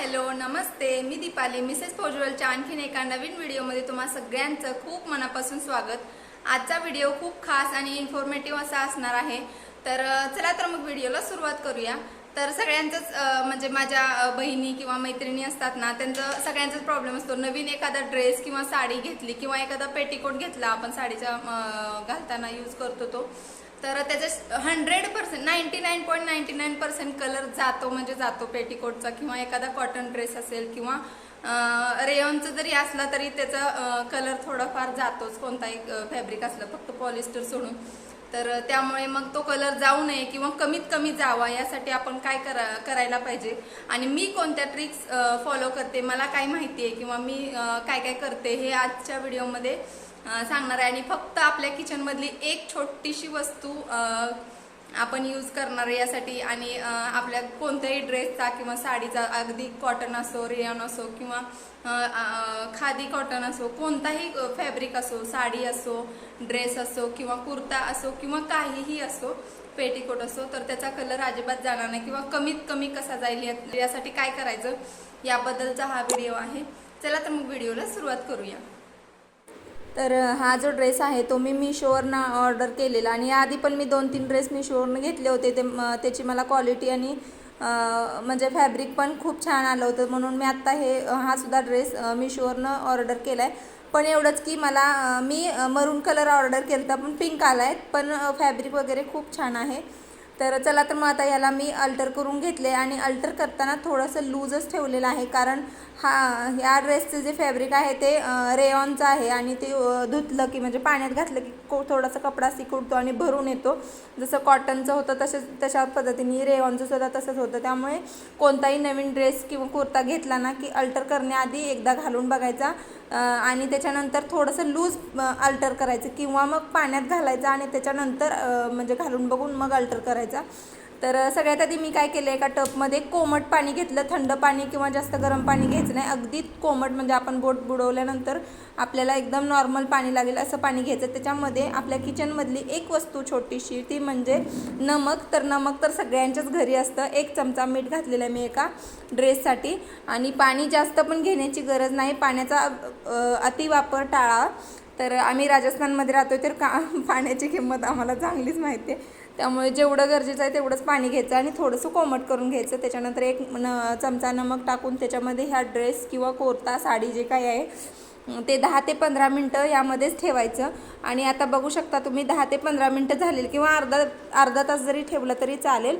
Hello नमस्ते, मी Deepali Mrs पोजवलच्या आणखीन एका नवीन व्हिडिओमध्ये तुम्हा सगळ्यांचं खूप मनापासून स्वागत। आजचा व्हिडिओ खूप खास आणि इन्फॉर्मेटिव्ह असा असणार आहे। तर चला तर मग व्हिडिओला सुरुवात करूया। तर सगळ्यांचंच म्हणजे माझ्या बहिणी किंवा मैत्रिणी असतात ना, त्यांचा सगळ्यांचाच प्रॉब्लेम असतो। नवीन एखादा ड्रेस किंवा साडी घेतली किंवा एखादा पेटीकोट घेतला आपण साडीचा घालताना यूज करतो तो, तर त्याचा 100% 99.99% कलर जातो, म्हणजे जातो पेटीकोटचा किंवा एखादा कॉटन ड्रेस असेल किंवा रेयॉनचा जरी असला तरी त्याचा कलर थोडाफार जातोच, कोणताही फॅब्रिक असलं फक्त पॉलिस्टर सोडून। तर त्यामुळे मग तो कलर जाऊ नये किंवा कमीत कमी जावा यासाठी आपण काय करायला पाहिजे आणि मी कोणत्या ट्रिक्स फॉलो करते, मला काय माहिती आहे किंवा मी काय काय करते हे आजच्या व्हिडिओमध्ये सांगणार आहे। आणि फक्त आपल्या किचनमधली एक छोटीशी वस्तू आपण यूज करणार आहे यासाठी। आणि आपल्या कोणत्याही ड्रेसचा किंवा साडीचा, अगदी कॉटन असो, रेयॉन असो किंवा खादी कॉटन असो, कोणताही फॅब्रिक असो, साडी असो, ड्रेस असो किंवा कुर्ता असो किंवा काहीही असो, पेटीकोट असो, तर त्याचा कलर अजिबात जाणार नाही किंवा कमीत कमी कसा जाईल यासाठी काय करायचं याबद्दलचा हा व्हिडिओ आहे। चला तर मग व्हिडिओला सुरुवात करूया। तर हा जो ड्रेस आहे तो मी मीशोवरनं ऑर्डर केलेला आणि याआधी पण मी 2-3 ड्रेस मीशोवरनं घेतले होते। त्याची मला क्वालिटी आणि म्हणजे फॅब्रिक पण खूप छान आलं होतं, म्हणून मी आत्ता हा सुद्धा ड्रेस मीशोवरनं ऑर्डर केला आहे। पण एवढंच की मला मी मरून कलर ऑर्डर केला होता पण पिंक आला आहे, पण फॅब्रिक वगैरे खूप छान आहे। तर चला तर मग आता याला मी अल्टर करून घेतले आणि अल्टर करताना थोडंसं लूजच ठेवलेलं आहे, कारण ह्या ड्रेसचे जे फॅब्रिक आहे ते रेयॉनचं आहे आणि ते धुतलं की म्हणजे पाण्यात घातलं की थोडासा कपडा सिकुडतो आणि भरून येतो। जसं कॉटनचं होतं तशा पद्धतीने रेयॉनचं सुद्धा तसंच होतं। त्यामुळे कोणताही नवीन ड्रेस किंवा कुर्ता घेतला ना की अल्टर करण्याआधी एकदा घालून बघायचा आणि त्याच्यानंतर थोडंसं लूज अल्टर करायचं किंवा मग पाण्यात घालायचं आणि त्याच्यानंतर म्हणजे घालून बघून मग अल्टर करायचा। तर सगळ्यात आधी मी काय केलं, एका टपमध्ये कोमट पाणी घेतलं, थंड पाणी किंवा जास्त गरम पाणी घ्यायचं नाही, अगदी कोमट म्हणजे आपण बोट बुडवल्यानंतर आपल्याला एकदम नॉर्मल पाणी लागेल असं पाणी घ्यायचं। त्याच्यामध्ये आपल्या किचनमधली एक वस्तू छोटीशी, ती म्हणजे नमक। तर नमक तर सगळ्यांच्याच घरी असतं। 1 चमचा मीठ घातलेलं आहे मी एका ड्रेससाठी आणि पाणी जास्त पण घेण्याची गरज नाही, पाण्याचा अतिवापर टाळा। तर आम्ही राजस्थानमध्ये राहतो तर पाण्याची किंमत आम्हाला चांगलीच माहिती आहे, त्यामुळे जेवढं गरजेचं आहे तेवढंच पाणी घ्यायचं आणि थोडंसं कोमट करून घ्यायचं। त्याच्यानंतर 1 चमचा नमक टाकून त्याच्यामध्ये ह्या ड्रेस किंवा कुर्ता, साडी जे काही आहे ते 10 ते 15 मिनटं यामध्येच ठेवायचं। आणि आता बघू शकता तुम्ही 10 ते 15 मिनटं झालेली किंवा अर्धा तास जरी ठेवलं तरी चालेल।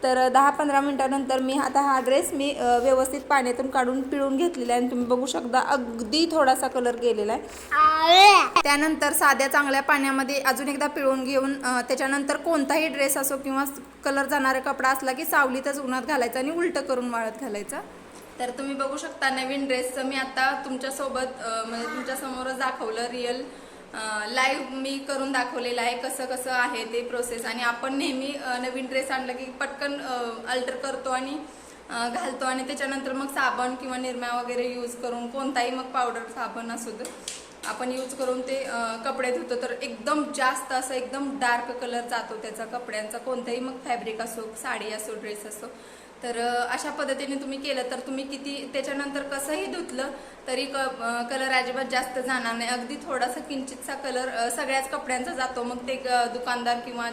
तर 10-15 मिनटानंतर हा ड्रेस मी व्यवस्थित पाण्यातून काढून पिळून घेतलेला आहे आणि तुम्ही बघू शकता अगदी थोडासा कलर गेलेला आहे। त्यानंतर साध्या चांगल्या पाण्यामध्ये अजून एकदा पिळून घेऊन त्याच्यानंतर कोणताही ड्रेस असो किंवा कलर जाणारा कपडा असला की सावलीतच उन्हात घालायचा आणि उलटं करून वाळत घालायचा। तर तुम्ही बघू शकता नवीन ड्रेसचं मी आता तुमच्यासोबत म्हणजे तुमच्यासमोरच दाखवलं, रिअल लाईव्ह मी करून दाखवलेलं आहे कसं कसं आहे ते प्रोसेस। आणि आपण नेहमी नवीन ड्रेस आणला की पटकन अल्टर करतो आणि घालतो आणि त्याच्यानंतर मग साबण किंवा निरम्या वगैरे यूज करून, कोणताही मग पावडर साबण असू दे आपण यूज करून ते कपडे धुतो, तर एकदम जास्त असं एकदम डार्क कलर जातो त्याचा कपड्यांचा, कोणताही मग फॅब्रिक असो, साडी असो, ड्रेस असो। तर अशा पद्धतीने तुम्ही केलं तर तुम्ही किती त्याच्यानंतर कसंही धुतलं तरी कलर अजिबात जास्त जाणार नाही, अगदी थोडासा किंचितसा कलर सगळ्याच कपड्यांचा जातो। मग ते दुकानदार किंवा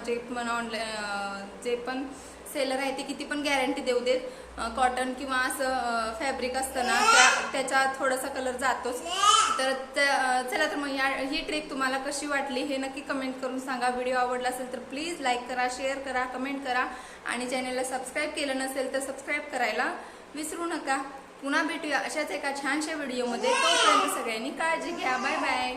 जे पण सेलर आहे ते किती पण गॅरंटी देऊ देत, कॉटन किंवा असं फॅब्रिक असतं ना त्याचा थोडासा कलर जातोच। तर चला तर मग ही ट्रिक तुम्हाला कशी वाटली हे नक्की कमेंट करून सांगा। व्हिडिओ आवडला असेल तर प्लीज लाईक करा, शेअर करा, कमेंट करा आणि चॅनलला सबस्क्राईब केलं नसेल तर सबस्क्राईब करायला विसरू नका। पुन्हा भेटूया अशाच एका छानशा व्हिडिओमध्ये, तोपर्यंत सगळ्यांनी काळजी घ्या। Bye bye.